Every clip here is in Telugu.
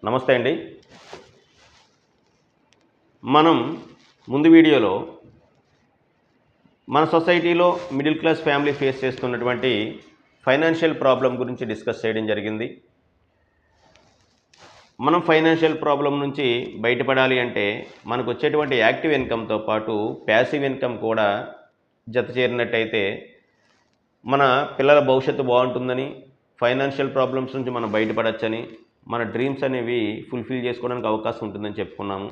నమస్తే అండి. మనం ముందు వీడియోలో మన సొసైటీలో మిడిల్ క్లాస్ ఫ్యామిలీ ఫేస్ చేస్తున్నటువంటి ఫైనాన్షియల్ ప్రాబ్లం గురించి డిస్కస్ చేయడం జరిగింది. మనం ఫైనాన్షియల్ ప్రాబ్లం నుంచి బయటపడాలి అంటే మనకు వచ్చేటువంటి యాక్టివ్ ఇన్కమ్తో పాటు ప్యాసివ్ ఇన్కమ్ కూడా జత చేరినట్టయితే మన పిల్లల భవిష్యత్తు బాగుంటుందని, ఫైనాన్షియల్ ప్రాబ్లమ్స్ నుంచి మనం బయటపడచ్చని, మన డ్రీమ్స్ అనేవి ఫుల్ఫిల్ చేసుకోవడానికి అవకాశం ఉంటుందని చెప్పుకున్నాము.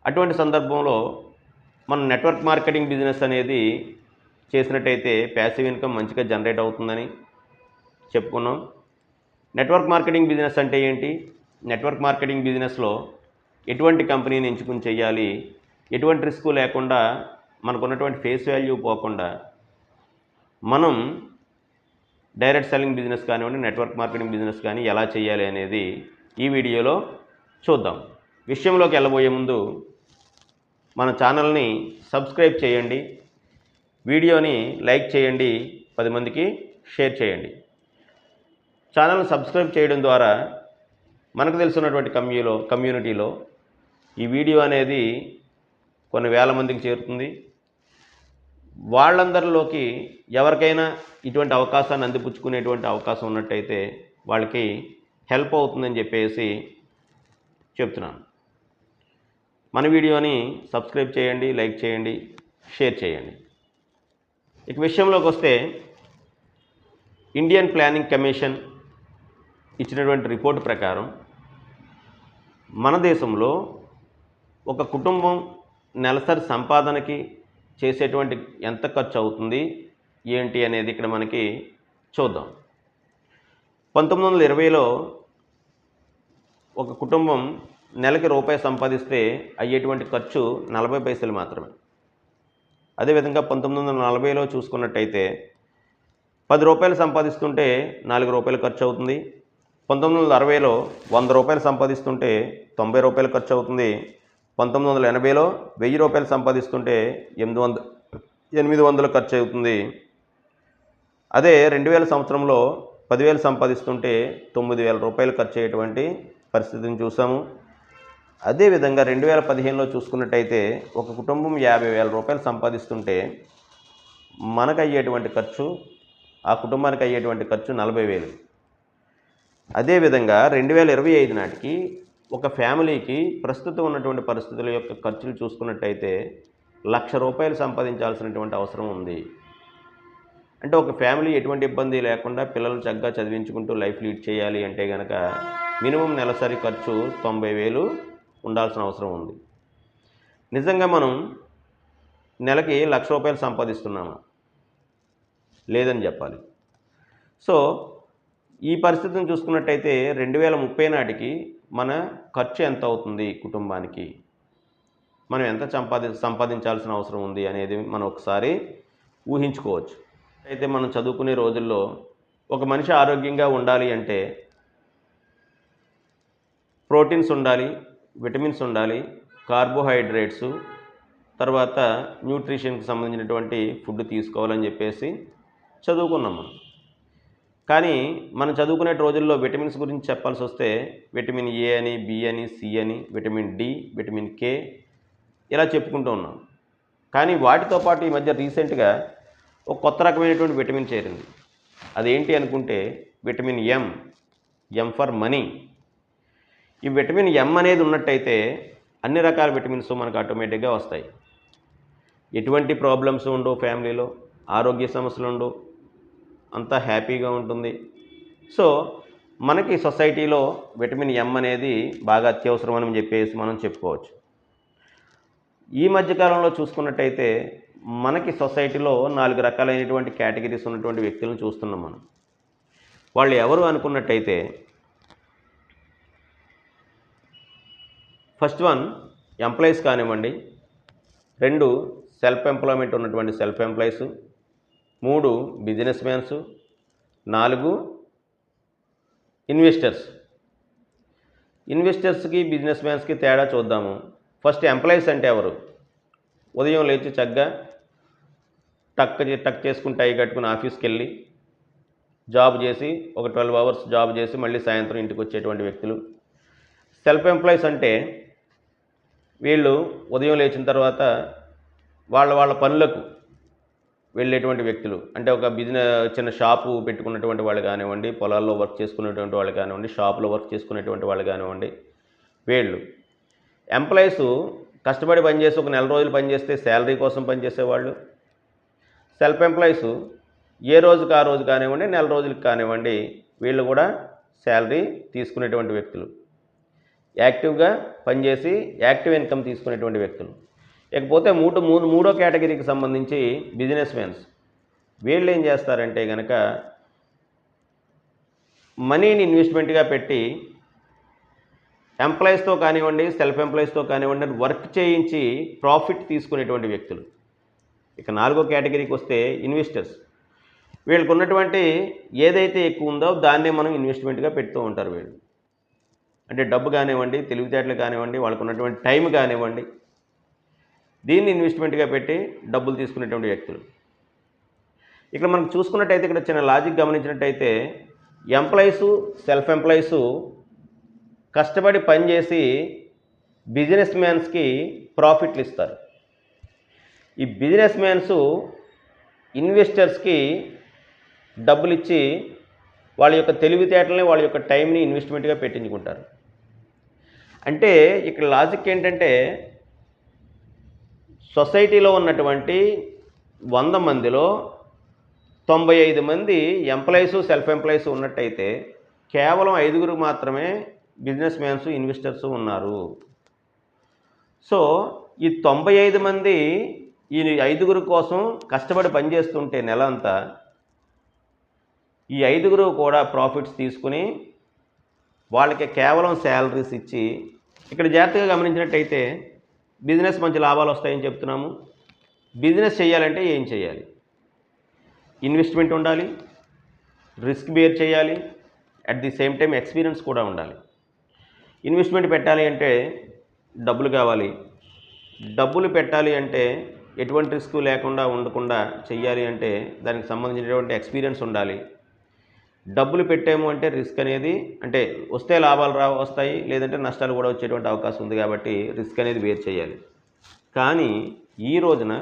అటువంటి సందర్భంలో మనం నెట్వర్క్ మార్కెటింగ్ బిజినెస్ అనేది చేసినట్టయితే ప్యాసివ్ ఇన్కమ్ మంచిగా జనరేట్ అవుతుందని చెప్పుకున్నాం. నెట్వర్క్ మార్కెటింగ్ బిజినెస్ అంటే ఏంటి? నెట్వర్క్ మార్కెటింగ్ బిజినెస్లో ఎటువంటి కంపెనీని ఎంచుకుని చేయాలి, ఎటువంటి రిస్క్ లేకుండా మనకున్నటువంటి ఫేస్ వాల్యూ పోకుండా మనం డైరెక్ట్ సెల్లింగ్ బిజినెస్ కానివ్వండి, నెట్వర్క్ మార్కెటింగ్ బిజినెస్ కానీ ఎలా చేయాలి అనేది ఈ వీడియోలో చూద్దాం. విషయంలోకి వెళ్ళబోయే ముందు మన ఛానల్ని సబ్స్క్రైబ్ చేయండి, వీడియోని లైక్ చేయండి, 10 మందికి షేర్ చేయండి. ఛానల్ని సబ్స్క్రైబ్ చేయడం ద్వారా మనకు తెలుసున్నటువంటి కమ్యూనిటీలో ఈ వీడియో అనేది కొన్ని వేల మందికి చేరుతుంది. వాళ్ళందరిలోకి ఎవరికైనా ఇటువంటి అవకాశాన్ని అందిపుచ్చుకునేటువంటి అవకాశం ఉన్నట్టయితే వాళ్ళకి హెల్ప్ అవుతుందని చెప్పేసి చెప్తున్నాను. మన వీడియోని సబ్స్క్రైబ్ చేయండి, లైక్ చేయండి, షేర్ చేయండి. ఇక విషయంలోకి వస్తే ఇండియన్ ప్లానింగ్ కమిషన్ ఇచ్చినటువంటి రిపోర్టు ప్రకారం మన దేశంలో ఒక కుటుంబం నెలసరి సంపాదనకి చేసేటువంటి ఎంత ఖర్చు అవుతుంది ఏంటి అనేది ఇక్కడ మనకి చూద్దాం. 1920లో ఒక కుటుంబం నెలకి రూపాయి సంపాదిస్తే అయ్యేటువంటి ఖర్చు 40 పైసలు మాత్రమే. అదేవిధంగా 1940లో చూసుకున్నట్టయితే 10 రూపాయలు సంపాదిస్తుంటే 4 రూపాయలు ఖర్చు అవుతుంది. 1960లో 100 రూపాయలు సంపాదిస్తుంటే 90 రూపాయలు ఖర్చు అవుతుంది. 1980లో 1000 రూపాయలు సంపాదిస్తుంటే 800 ఖర్చు అవుతుంది. అదే 2000 సంవత్సరంలో 10,000 సంపాదిస్తుంటే 9,000 రూపాయలు ఖర్చు అయ్యేటువంటి పరిస్థితిని చూసాము. అదేవిధంగా 2015లో చూసుకున్నట్టయితే ఒక కుటుంబం 50,000 రూపాయలు సంపాదిస్తుంటే మనకు అయ్యేటువంటి ఖర్చు, ఆ కుటుంబానికి అయ్యేటువంటి ఖర్చు 40,000. అదేవిధంగా 2025 నాటికి ఒక ఫ్యామిలీకి ప్రస్తుతం ఉన్నటువంటి పరిస్థితుల యొక్క ఖర్చులు చూసుకున్నట్టయితే 1,00,000 రూపాయలు సంపాదించాల్సినటువంటి అవసరం ఉంది. అంటే ఒక ఫ్యామిలీ ఎటువంటి ఇబ్బంది లేకుండా పిల్లలు చక్కగా చదివించుకుంటూ లైఫ్ లీడ్ చేయాలి అంటే కనుక మినిమం నెలసరి ఖర్చు 90,000 ఉండాల్సిన అవసరం ఉంది. నిజంగా మనం నెలకి 1,00,000 రూపాయలు సంపాదిస్తున్నాము లేదని చెప్పాలి. సో ఈ పరిస్థితిని చూసుకున్నట్టయితే 2030 నాటికి మన ఖర్చు ఎంత అవుతుంది, కుటుంబానికి మనం ఎంత సంపాదించాల్సిన అవసరం ఉంది అనేది మనం ఒకసారి ఊహించుకోవచ్చు. అయితే మనం చదువుకునే రోజుల్లో ఒక మనిషి ఆరోగ్యంగా ఉండాలి అంటే ప్రోటీన్స్ ఉండాలి, విటమిన్స్ ఉండాలి, కార్బోహైడ్రేట్స్, తర్వాత న్యూట్రిషన్కి సంబంధించినటువంటి ఫుడ్ తీసుకోవాలని చెప్పేసి చదువుకున్నాం మనం. కానీ మనం చదువుకునే రోజుల్లో విటమిన్స్ గురించి చెప్పాల్సి వస్తే విటమిన్ ఏ అని, బి అని, సి అని, విటమిన్ డి, విటమిన్ కే ఇలా చెప్పుకుంటూ ఉన్నాం. కానీ వాటితో పాటు ఈ మధ్య రీసెంట్గా ఒక కొత్త రకమైనటువంటి విటమిన్ చేరింది. అదేంటి అనుకుంటే విటమిన్ ఎం ఫర్ మనీ. ఈ విటమిన్ ఎం అనేది ఉన్నట్టయితే అన్ని రకాల విటమిన్స్ మనకు ఆటోమేటిక్గా వస్తాయి. ఎటువంటి ప్రాబ్లమ్స్ ఉండవు, ఫ్యామిలీలో ఆరోగ్య సమస్యలు ఉండవు, అంతా హ్యాపీగా ఉంటుంది. సో మనకి సొసైటీలో విటమిన్ ఎం అనేది బాగా అత్యవసరం అని చెప్పేసి మనం చెప్పుకోవచ్చు. ఈ మధ్యకాలంలో చూసుకున్నట్టయితే మనకి సొసైటీలో 4 రకాలైనటువంటి కేటగిరీస్ ఉన్నటువంటి వ్యక్తులను చూస్తున్నాం మనం. వాళ్ళు ఎవరు అనుకున్నట్టయితే ఫస్ట్ వన్ ఎంప్లాయీస్ కానివ్వండి, 2 సెల్ఫ్ ఎంప్లాయ్మెంట్ ఉన్నటువంటి self employees, 3 business mans, 4 investors. ఇన్వెస్టర్స్కి బిజినెస్ మ్యాన్స్కి తేడా చూద్దాము. ఫస్ట్ ఎంప్లాయీస్ అంటే ఎవరు? ఉదయం లేచి చక్కగా టక్ చేసుకుని టై కట్టుకుని ఆఫీస్కి వెళ్ళి జాబ్ చేసి ఒక 12 అవర్స్ జాబ్ చేసి మళ్ళీ సాయంత్రం ఇంటికి వచ్చేటువంటి వ్యక్తులు. సెల్ఫ్ ఎంప్లాయీస్ అంటే వీళ్ళు ఉదయం లేచిన తర్వాత వాళ్ళ పనులకు వెళ్ళేటువంటి వ్యక్తులు. అంటే ఒక చిన్న షాపు పెట్టుకున్నటువంటి వాళ్ళు కానివ్వండి, పొలాల్లో వర్క్ చేసుకునేటువంటి వాళ్ళు కానివ్వండి, షాపులో వర్క్ చేసుకునేటువంటి వాళ్ళు కానివ్వండి, వీళ్ళు ఎంప్లాయీస్ కష్టపడి పనిచేసి ఒక నెల రోజులు పనిచేస్తే శాలరీ కోసం పనిచేసేవాళ్ళు. సెల్ఫ్ ఎంప్లాయీస్ ఏ రోజుకి ఆ రోజు కానివ్వండి, నెల రోజులకు కానివ్వండి, వీళ్ళు కూడా శాలరీ తీసుకునేటువంటి వ్యక్తులు. యాక్టివ్గా పనిచేసి యాక్టివ్ ఇన్కమ్ తీసుకునేటువంటి వ్యక్తులు. ఇకపోతే మూడో కేటగిరీకి సంబంధించి బిజినెస్ మ్యాన్స్. వీళ్ళు ఏం చేస్తారంటే కనుక మనీని ఇన్వెస్ట్మెంట్గా పెట్టి ఎంప్లాయీస్తో కానివ్వండి, సెల్ఫ్ ఎంప్లాయీస్తో కానివ్వండి వర్క్ చేయించి ప్రాఫిట్ తీసుకునేటువంటి వ్యక్తులు. ఇక 4వ కేటగిరీకి వస్తే ఇన్వెస్టర్స్. వీళ్ళకు ఉన్నటువంటి ఏదైతే ఎక్కువ ఉందో దాన్నే మనం ఇన్వెస్ట్మెంట్గా పెడుతూ ఉంటారు వీళ్ళు. అంటే డబ్బు కానివ్వండి, తెలివితేటలు కానివ్వండి, వాళ్ళకు ఉన్నటువంటి టైం కానివ్వండి, దీన్ని ఇన్వెస్ట్మెంట్గా పెట్టి డబ్బులు తీసుకునేటువంటి వ్యక్తులు. ఇక్కడ మనం చూసుకున్నట్టయితే ఇక్కడ చిన్న లాజిక్ గమనించినట్టయితే ఎంప్లాయీసు, సెల్ఫ్ ఎంప్లాయీసు కష్టపడి పనిచేసి బిజినెస్ మ్యాన్స్కి ప్రాఫిట్లు ఇస్తారు. ఈ బిజినెస్ మ్యాన్స్ ఇన్వెస్టర్స్కి డబ్బులు ఇచ్చి వాళ్ళ యొక్క తెలివితేటలని, వాళ్ళ యొక్క టైంని ఇన్వెస్ట్మెంట్గా పెట్టించుకుంటారు. అంటే ఇక్కడ లాజిక్ ఏంటంటే సొసైటీలో ఉన్నటువంటి 100 మందిలో 95 మంది ఎంప్లాయీసు, సెల్ఫ్ ఎంప్లాయీసు ఉన్నట్టయితే కేవలం 5 మాత్రమే బిజినెస్ మ్యాన్స్, ఇన్వెస్టర్స్ ఉన్నారు. సో ఈ 95 మంది ఈ 5 కోసం కష్టపడి పనిచేస్తుంటే నెల అంతా ఈ 5 కూడా ప్రాఫిట్స్ తీసుకుని వాళ్ళకి కేవలం శాలరీస్ ఇచ్చి, ఇక్కడ జాగ్రత్తగా గమనించినట్టయితే బిజినెస్ మంచి లాభాలు వస్తాయని చెప్తున్నాము. బిజినెస్ చేయాలంటే ఏం చేయాలి? ఇన్వెస్ట్మెంట్ ఉండాలి, రిస్క్ బేర్ చేయాలి, at the same time experience కూడా ఉండాలి. ఇన్వెస్ట్మెంట్ పెట్టాలి అంటే డబ్బులు కావాలి. డబ్బులు పెట్టాలి అంటే ఎటువంటి రిస్క్ లేకుండా ఉండకుండా చెయ్యాలి అంటే దానికి సంబంధించినటువంటి ఎక్స్పీరియన్స్ ఉండాలి. డబ్బులు పెట్టాము అంటే రిస్క్ అనేది, అంటే వస్తే లాభాలు వస్తాయి, లేదంటే నష్టాలు కూడా వచ్చేటువంటి అవకాశం ఉంది. కాబట్టి రిస్క్ అనేది వేరు చేయాలి. కానీ ఈ రోజున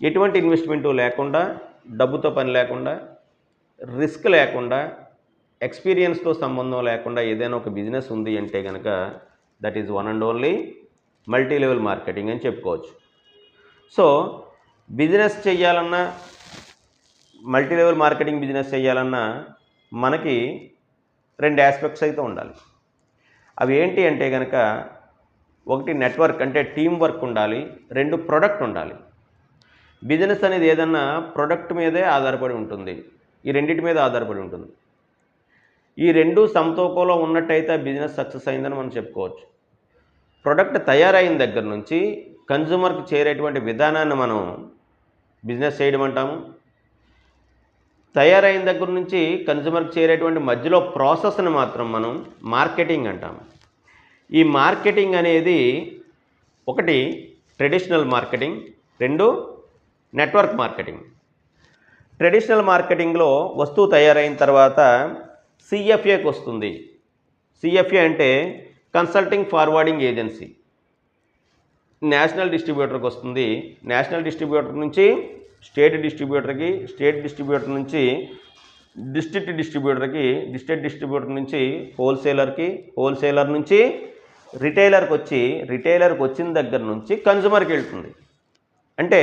ఎటువంటి ఇన్వెస్ట్మెంటు లేకుండా, డబ్బుతో పని లేకుండా, రిస్క్ లేకుండా, ఎక్స్పీరియన్స్తో సంబంధం లేకుండా ఏదైనా ఒక బిజినెస్ ఉంది అంటే కనుక that is one and only multi level marketing అని చెప్పుకోవచ్చు. సో బిజినెస్ చేయాలన్నా, మల్టీ లెవెల్ మార్కెటింగ్ బిజినెస్ చేయాలన్నా మనకి 2 ఆస్పెక్ట్స్ అయితే ఉండాలి. అవి ఏంటి అంటే కనుక ఒకటి నెట్వర్క్, అంటే టీం వర్క్ ఉండాలి. 2 ప్రొడక్ట్ ఉండాలి. బిజినెస్ అనేది ఏదన్నా ప్రొడక్ట్ మీదే ఆధారపడి ఉంటుంది. ఈ రెండింటి మీద ఆధారపడి ఉంటుంది. ఈ 2 సమతూకంలో ఉన్నట్టయితే బిజినెస్ సక్సెస్ అయిందని మనం చెప్పుకోవచ్చు. ప్రొడక్ట్ తయారైన దగ్గర నుంచి కన్జ్యూమర్కి చేరేటువంటి విధానాన్ని మనం బిజినెస్ చేయడం అంటాము. తయారైన దగ్గర నుంచి కన్జ్యూమర్కి చేరేటువంటి మధ్యలో ప్రాసెస్ని మాత్రం మనం మార్కెటింగ్ అంటాము. ఈ మార్కెటింగ్ అనేది ఒకటి traditional marketing, 2 network marketing. Traditional మార్కెటింగ్లో వస్తువు తయారైన తర్వాత సిఎఫ్ఏకి వస్తుంది. సిఎఫ్ఏ అంటే కన్సల్టింగ్ ఫార్వర్డింగ్ ఏజెన్సీ. నేషనల్ డిస్ట్రిబ్యూటర్కి వస్తుంది. నేషనల్ డిస్ట్రిబ్యూటర్ నుంచి స్టేట్ డిస్ట్రిబ్యూటర్కి, స్టేట్ డిస్ట్రిబ్యూటర్ నుంచి డిస్ట్రిక్ట్ డిస్ట్రిబ్యూటర్కి, డిస్ట్రిక్ట్ డిస్ట్రిబ్యూటర్ నుంచి హోల్సేలర్కి, హోల్సేలర్ నుంచి రిటైలర్కి వచ్చి, రిటైలర్కి వచ్చిన దగ్గర నుంచి కన్జ్యూమర్కి వెళ్తుంది. అంటే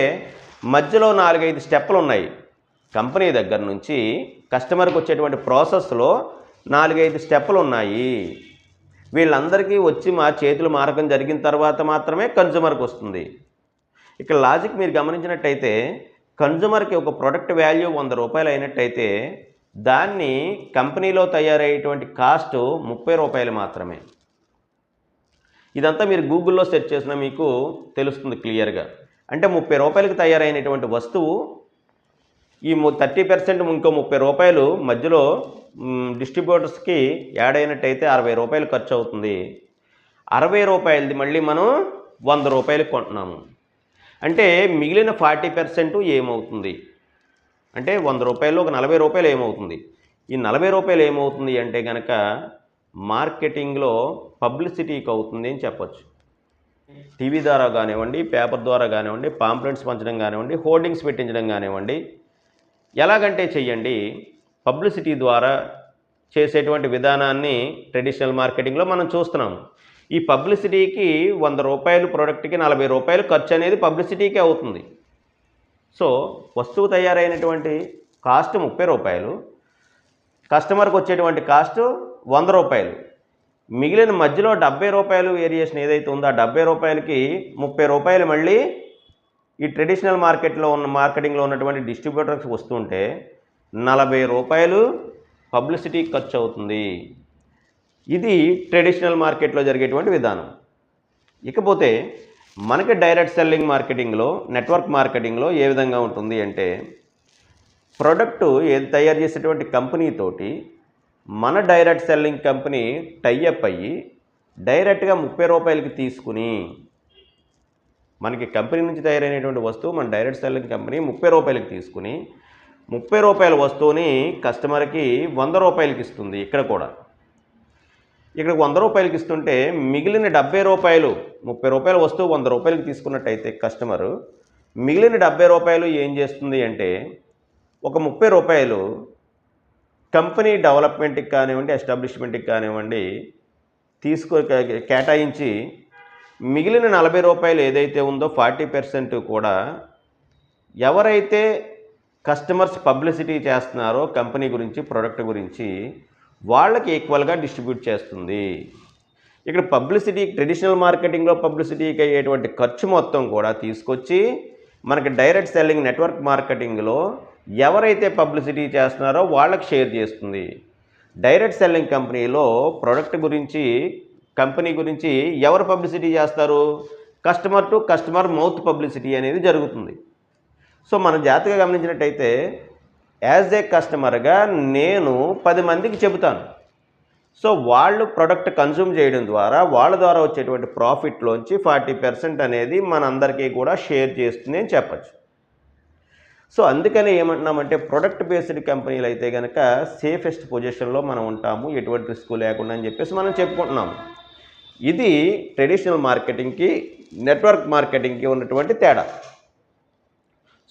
మధ్యలో 4-5 స్టెప్పులు ఉన్నాయి. కంపెనీ దగ్గర నుంచి కస్టమర్కి వచ్చేటువంటి ప్రాసెస్లో 4-5 స్టెప్పులు ఉన్నాయి. వీళ్ళందరికీ వచ్చి మా చేతులు మారకం జరిగిన తర్వాత మాత్రమే కన్జ్యూమర్కి వస్తుంది. ఇక్కడ లాజిక్ మీరు గమనించినట్టయితే కన్జ్యూమర్కి ఒక ప్రొడక్ట్ వాల్యూ 100 రూపాయలు అయినట్టయితే దాన్ని కంపెనీలో తయారయ్యేటువంటి కాస్ట్ 30 రూపాయలు మాత్రమే. ఇదంతా మీరు గూగుల్లో సెర్చ్ చేసినా మీకు తెలుస్తుంది క్లియర్గా. అంటే 30 రూపాయలకి తయారైనటువంటి వస్తువు ఈ 30% ఇంకో 30 రూపాయలు మధ్యలో డిస్ట్రిబ్యూటర్స్కి యాడ్ అయినట్టయితే 60 రూపాయలు ఖర్చు అవుతుంది. 60 రూపాయలది మళ్ళీ మనం 100 రూపాయలకి కొంటున్నాము. అంటే మిగిలిన 40% ఏమవుతుంది అంటే 100 రూపాయలు ఒక 40 రూపాయలు ఏమవుతుంది? ఈ 40 రూపాయలు ఏమవుతుంది అంటే కనుక మార్కెటింగ్లో పబ్లిసిటీకి అవుతుంది అని చెప్పొచ్చు. టీవీ ద్వారా కానివ్వండి, పేపర్ ద్వారా కానివ్వండి, పాంప్లెట్స్ పంచడం కానివ్వండి, హోర్డింగ్స్ పెట్టించడం కానివ్వండి, ఎలాగంటే చెయ్యండి, పబ్లిసిటీ ద్వారా చేసేటువంటి విధానాన్ని ట్రెడిషనల్ మార్కెటింగ్లో మనం చూస్తున్నాము. ఈ పబ్లిసిటీకి ₹100 ప్రోడక్ట్కి ₹40 ఖర్చు అనేది పబ్లిసిటీకే అవుతుంది. సో వస్తువు తయారైనటువంటి కాస్ట్ ₹30, కస్టమర్కి వచ్చేటువంటి కాస్ట్ ₹100. మిగిలిన మధ్యలో ₹70 వేరియేషన్ ఏదైతే ఉందో ఆ ₹70కి ₹30 మళ్ళీ ఈ ట్రెడిషనల్ మార్కెటింగ్లో ఉన్నటువంటి డిస్ట్రిబ్యూటర్స్కి వస్తుంటే ₹40 పబ్లిసిటీ ఖర్చు అవుతుంది. ఇది ట్రెడిషనల్ మార్కెట్లో జరిగేటువంటి విధానం. ఇకపోతే మనకి డైరెక్ట్ సెల్లింగ్ మార్కెటింగ్లో, నెట్వర్క్ మార్కెటింగ్లో ఏ విధంగా ఉంటుంది అంటే, ప్రోడక్టు ఏది తయారు చేసేటువంటి కంపెనీతోటి మన డైరెక్ట్ సెల్లింగ్ కంపెనీ టైఅప్ అయ్యి డైరెక్ట్గా ₹30కి తీసుకుని, మనకి కంపెనీ నుంచి తయారైనటువంటి వస్తువు మన డైరెక్ట్ సెల్లింగ్ కంపెనీ ₹30కి తీసుకుని ₹30 వస్తువుని కస్టమర్కి ₹100కి ఇస్తుంది. ఇక్కడ కూడా ఇక్కడ ₹100కి ఇస్తుంటే మిగిలిన ₹70, ₹30 వస్తువు ₹100కి తీసుకున్నట్టయితే కస్టమరు మిగిలిన ₹70 ఏం చేస్తుంది అంటే, ఒక ₹30 కంపెనీ డెవలప్మెంట్కి కానివ్వండి, ఎస్టాబ్లిష్మెంట్కి కానివ్వండి కేటాయించి మిగిలిన ₹40 ఏదైతే ఉందో 40% కూడా ఎవరైతే కస్టమర్స్ పబ్లిసిటీ చేస్తున్నారో కంపెనీ గురించి, ప్రోడక్ట్ గురించి, వాళ్ళకి ఈక్వల్గా డిస్ట్రిబ్యూట్ చేస్తుంది. ఇక్కడ పబ్లిసిటీ ట్రెడిషనల్ మార్కెటింగ్లో పబ్లిసిటీకి అయ్యేటువంటి ఖర్చు మొత్తం కూడా తీసుకొచ్చి మనకి డైరెక్ట్ సెల్లింగ్ నెట్వర్క్ మార్కెటింగ్లో ఎవరైతే పబ్లిసిటీ చేస్తున్నారో వాళ్ళకి షేర్ చేస్తుంది. డైరెక్ట్ సెల్లింగ్ కంపెనీలో ప్రోడక్ట్ గురించి, కంపెనీ గురించి ఎవరు పబ్లిసిటీ చేస్తారు? Customer to customer mouth publicity అనేది జరుగుతుంది. సో మనం జాగ్రత్తగా గమనించినట్టయితే, యాజ్ ఏ కస్టమర్గా నేను 10 మందికి చెబుతాను. సో వాళ్ళు ప్రోడక్ట్ కన్జ్యూమ్ చేయడం ద్వారా వాళ్ళ ద్వారా వచ్చేటువంటి ప్రాఫిట్లోంచి 40% అనేది మనందరికీ కూడా షేర్ చేస్తుంది అని చెప్పచ్చు. సో అందుకనే ఏమంటున్నామంటే, ప్రొడక్ట్ బేస్డ్ కంపెనీలు అయితే కనుక సేఫెస్ట్ పొజిషన్లో మనం ఉంటాము, ఎటువంటి రిస్క్ లేకుండా అని చెప్పేసి మనం చెప్పుకుంటున్నాము. ఇది ట్రెడిషనల్ మార్కెటింగ్కి, నెట్వర్క్ మార్కెటింగ్కి ఉన్నటువంటి తేడా.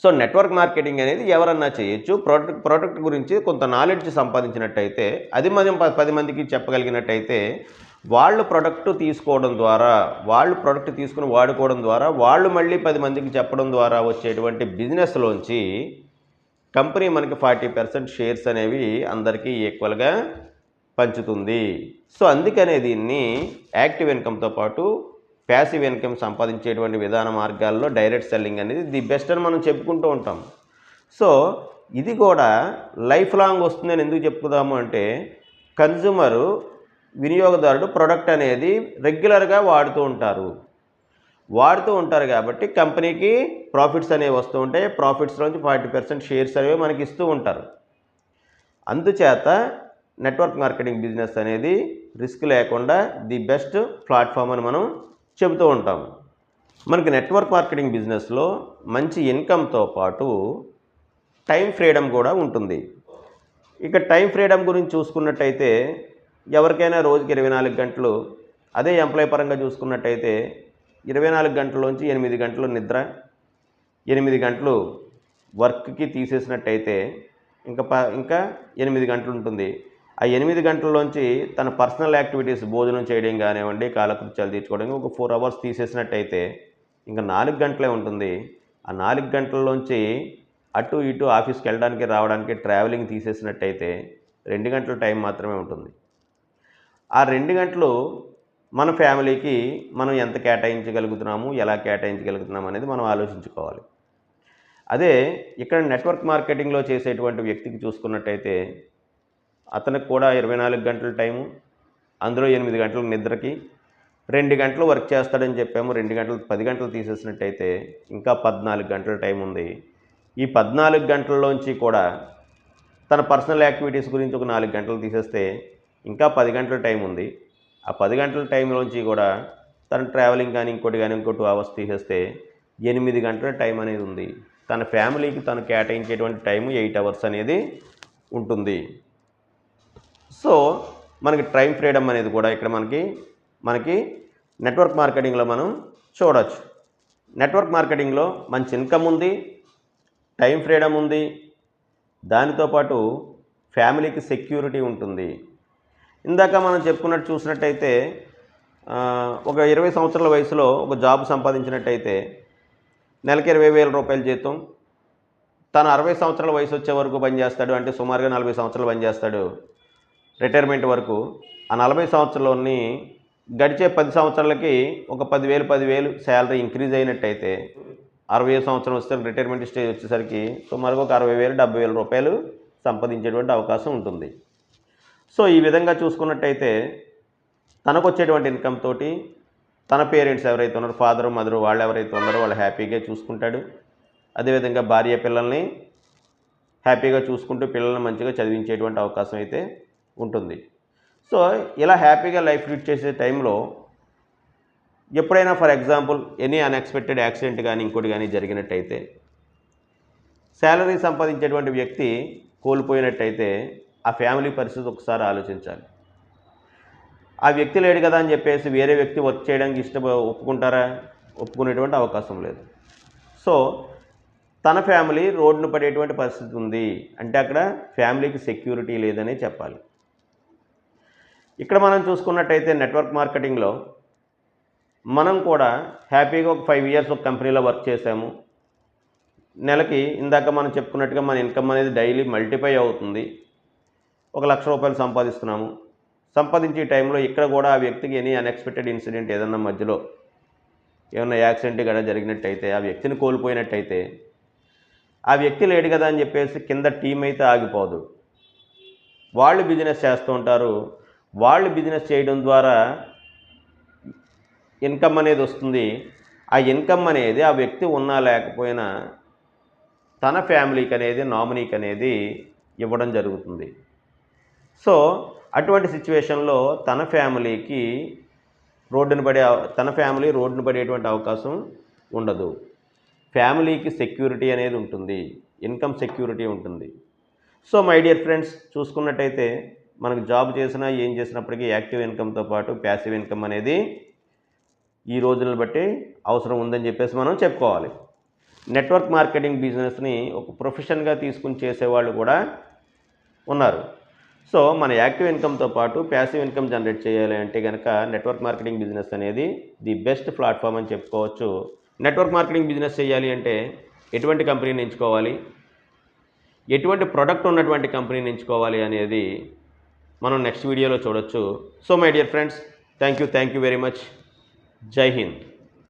సో నెట్వర్క్ మార్కెటింగ్ అనేది ఎవరన్నా చేయొచ్చు. ప్రోడక్ట్ గురించి కొంత నాలెడ్జ్ సంపాదించినట్టయితే, అది మనం 10 మందికి చెప్పగలిగినట్టయితే, వాళ్ళు ప్రోడక్ట్ తీసుకోవడం ద్వారా, వాళ్ళు ప్రోడక్ట్ తీసుకుని వాడుకోవడం ద్వారా, వాళ్ళు మళ్ళీ 10 మందికి చెప్పడం ద్వారా వచ్చేటువంటి బిజినెస్లోంచి కంపెనీ మనకి 40% షేర్స్ అనేవి అందరికీ ఈక్వల్గా పంచుతుంది. సో అందుకనే దీన్ని యాక్టివ్ ఇన్కమ్తో పాటు ప్యాసివ్ ఇన్కమ్ సంపాదించేటువంటి విధాన మార్గాల్లో డైరెక్ట్ సెల్లింగ్ అనేది ది బెస్ట్ అని మనం చెప్పుకుంటూ ఉంటాం. సో ఇది కూడా లైఫ్ లాంగ్ వస్తుందని ఎందుకు చెప్పుకుందాము అంటే, కన్జ్యూమరు, వినియోగదారుడు ప్రోడక్ట్ అనేది రెగ్యులర్గా వాడుతూ ఉంటారు కాబట్టి కంపెనీకి ప్రాఫిట్స్ అనేవి వస్తూ ఉంటాయి. ప్రాఫిట్స్లోంచి 40% షేర్స్ అనేవి మనకి ఇస్తూ ఉంటారు. అందుచేత నెట్వర్క్ మార్కెటింగ్ బిజినెస్ అనేది రిస్క్ లేకుండా ది బెస్ట్ ప్లాట్ఫామ్ అని మనం చెబుతూ ఉంటాము. మనకి నెట్వర్క్ మార్కెటింగ్ బిజినెస్లో మంచి ఇన్కమ్తో పాటు టైం ఫ్రీడమ్ కూడా ఉంటుంది. ఇక టైం ఫ్రీడమ్ గురించి చూసుకున్నట్టయితే, ఎవరికైనా రోజుకి 24 గంటలు, అదే ఎంప్లాయ్ పరంగా చూసుకున్నట్టయితే 24 గంటల్లోంచి 8 గంటలు నిద్ర, 8 గంటలు వర్క్కి తీసేసినట్టయితే ఇంకా 8 గంటలు ఉంటుంది. ఆ 8 గంటల్లోంచి తన పర్సనల్ యాక్టివిటీస్, భోజనం చేయడం కానివ్వండి, కాలకృత్యాలు తీర్చుకోవడానికి ఒక 4 అవర్స్ తీసేసినట్టయితే ఇంకా 4 గంటలే ఉంటుంది. ఆ 4 గంటల్లోంచి అటు ఇటు ఆఫీస్కి వెళ్ళడానికి, రావడానికి, ట్రావెలింగ్ తీసేసినట్టయితే 2 గంటల టైం మాత్రమే ఉంటుంది. ఆ 2 గంటలు మన ఫ్యామిలీకి మనం ఎంత కేటాయించగలుగుతున్నాము, ఎలా కేటాయించగలుగుతున్నాము అనేది మనం ఆలోచించుకోవాలి. అదే ఇక్కడ నెట్వర్క్ మార్కెటింగ్లో చేసేటువంటి వ్యక్తికి చూసుకున్నట్టయితే, అతనికి కూడా 24 గంటల టైము, అందులో 8 గంటల నిద్రకి, 2 గంటలు వర్క్ చేస్తాడని చెప్పాము. 2 గంటలు 10 గంటలు తీసేసినట్టయితే ఇంకా 14 గంటల టైం ఉంది. ఈ 14 గంటల్లోంచి కూడా తన పర్సనల్ యాక్టివిటీస్ గురించి ఒక 4 గంటలు తీసేస్తే ఇంకా 10 గంటల టైం ఉంది. ఆ 10 గంటల టైంలోంచి కూడా తన ట్రావెలింగ్ కానీ ఇంకో 2 అవర్స్ తీసేస్తే 8 గంటల టైం అనేది ఉంది. తన ఫ్యామిలీకి తను కేటాయించేటువంటి టైము 8 అవర్స్ అనేది ఉంటుంది. సో మనకి టైం ఫ్రీడమ్ అనేది కూడా ఇక్కడ మనకి నెట్వర్క్ మార్కెటింగ్లో మనం చూడవచ్చు. నెట్వర్క్ మార్కెటింగ్లో మంచి ఇన్కమ్ ఉంది, టైం ఫ్రీడమ్ ఉంది, దానితో పాటు ఫ్యామిలీకి సెక్యూరిటీ ఉంటుంది. ఇందాక మనం చెప్పుకున్నట్టు చూసినట్టయితే ఒక 20 సంవత్సరాల వయసులో ఒక జాబ్ సంపాదించినట్టయితే నెలకి 20,000 రూపాయల జీతం, తను 60 సంవత్సరాల వయసు వచ్చే వరకు పనిచేస్తాడు. అంటే సుమారుగా 40 సంవత్సరాలు పనిచేస్తాడు రిటైర్మెంట్ వరకు. ఆ 40 సంవత్సరాల్లోని గడిచే 10 సంవత్సరాలకి ఒక 10,000 శాలరీ ఇంక్రీజ్ అయినట్టయితే 60 సంవత్సరం వస్తే రిటైర్మెంట్ స్టేజ్ వచ్చేసరికి సుమారుగా ఒక 60,000 70,000 రూపాయలు సంపాదించేటువంటి అవకాశం ఉంటుంది. సో ఈ విధంగా చూసుకున్నట్టయితే తనకు వచ్చేటువంటి ఇన్కమ్ తోటి తన పేరెంట్స్ ఎవరైతే ఉన్నారో, ఫాదరు మదరు, వాళ్ళు ఎవరైతే ఉన్నారో వాళ్ళు హ్యాపీగా చూసుకుంటాడు. అదేవిధంగా భార్య పిల్లల్ని హ్యాపీగా చూసుకుంటూ పిల్లల్ని మంచిగా చదివించేటువంటి అవకాశం అయితే ఉంటుంది. సో ఇలా హ్యాపీగా లైఫ్ లీడ్ చేసే టైంలో ఎప్పుడైనా for example any unexpected accident కానీ ఇంకోటి కానీ జరిగినట్టయితే, శాలరీ సంపాదించేటువంటి వ్యక్తి కోల్పోయినట్టయితే ఆ ఫ్యామిలీ పరిస్థితి ఒకసారి ఆలోచించాలి. ఆ వ్యక్తి లేడు కదా అని చెప్పేసి వేరే వ్యక్తి వర్క్ చేయడానికి ఒప్పుకుంటారా? ఒప్పుకునేటువంటి అవకాశం లేదు. సో తన ఫ్యామిలీ రోడ్డున పడేటువంటి పరిస్థితి ఉంది అంటే అక్కడ ఫ్యామిలీకి సెక్యూరిటీ లేదనే చెప్పాలి. ఇక్కడ మనం చూసుకున్నట్టయితే నెట్వర్క్ మార్కెటింగ్లో మనం కూడా హ్యాపీగా ఒక 5 ఇయర్స్ ఒక కంపెనీలో వర్క్ చేసాము. నెలకి ఇందాక మనం చెప్పుకున్నట్టుగా మన ఇన్కమ్ అనేది డైలీ మల్టిప్లై అవుతుంది. 1,00,000 రూపాయలు సంపాదిస్తున్నాము. సంపాదించే టైంలో ఇక్కడ కూడా ఆ వ్యక్తికి ఎనీ అన్ఎక్స్పెక్టెడ్ ఇన్సిడెంట్ ఏదన్నా మధ్యలో ఏమన్నా యాక్సిడెంట్ కూడా జరిగినట్టయితే, ఆ వ్యక్తిని కోల్పోయినట్టయితే, ఆ వ్యక్తి లేడు కదా అని చెప్పేసి కింద టీం అయితే ఆగిపోదు. వాళ్ళు బిజినెస్ చేస్తూ ఉంటారు. వాళ్ళు బిజినెస్ చేయడం ద్వారా ఇన్కమ్ అనేది వస్తుంది. ఆ ఇన్కమ్ అనేది ఆ వ్యక్తి ఉన్నా లేకపోయినా తన ఫ్యామిలీకి అనేది, నామినీకి అనేది ఇవ్వడం జరుగుతుంది. సో అటువంటి సిచ్యువేషన్లో తన ఫ్యామిలీ రోడ్డున పడేటువంటి అవకాశం ఉండదు. ఫ్యామిలీకి సెక్యూరిటీ అనేది ఉంటుంది, ఇన్కమ్ సెక్యూరిటీ ఉంటుంది. సో మై డియర్ ఫ్రెండ్స్, చూసుకున్నట్టయితే మనకు జాబ్ చేసినా ఏం చేసినప్పటికీ యాక్టివ్ ఇన్కమ్తో పాటు ప్యాసివ్ ఇన్కమ్ అనేది ఈ రోజులను బట్టి అవసరం ఉందని చెప్పేసి మనం చెప్పుకోవాలి. నెట్వర్క్ మార్కెటింగ్ బిజినెస్ని ఒక ప్రొఫెషన్గా తీసుకుని చేసేవాళ్ళు కూడా ఉన్నారు. సో మన యాక్టివ్ ఇన్కమ్తో పాటు ప్యాసివ్ ఇన్కమ్ జనరేట్ చేయాలి అంటే కనుక నెట్వర్క్ మార్కెటింగ్ బిజినెస్ అనేది ది బెస్ట్ ప్లాట్ఫామ్ అని చెప్పుకోవచ్చు. నెట్వర్క్ మార్కెటింగ్ బిజినెస్ చేయాలి అంటే ఎటువంటి కంపెనీని ఎంచుకోవాలి, ఎటువంటి ప్రోడక్ట్ ఉన్నటువంటి కంపెనీని ఎంచుకోవాలి అనేది మనం నెక్స్ట్ వీడియోలో చూడొచ్చు. So my dear friends, thank you very much. జై హింద్.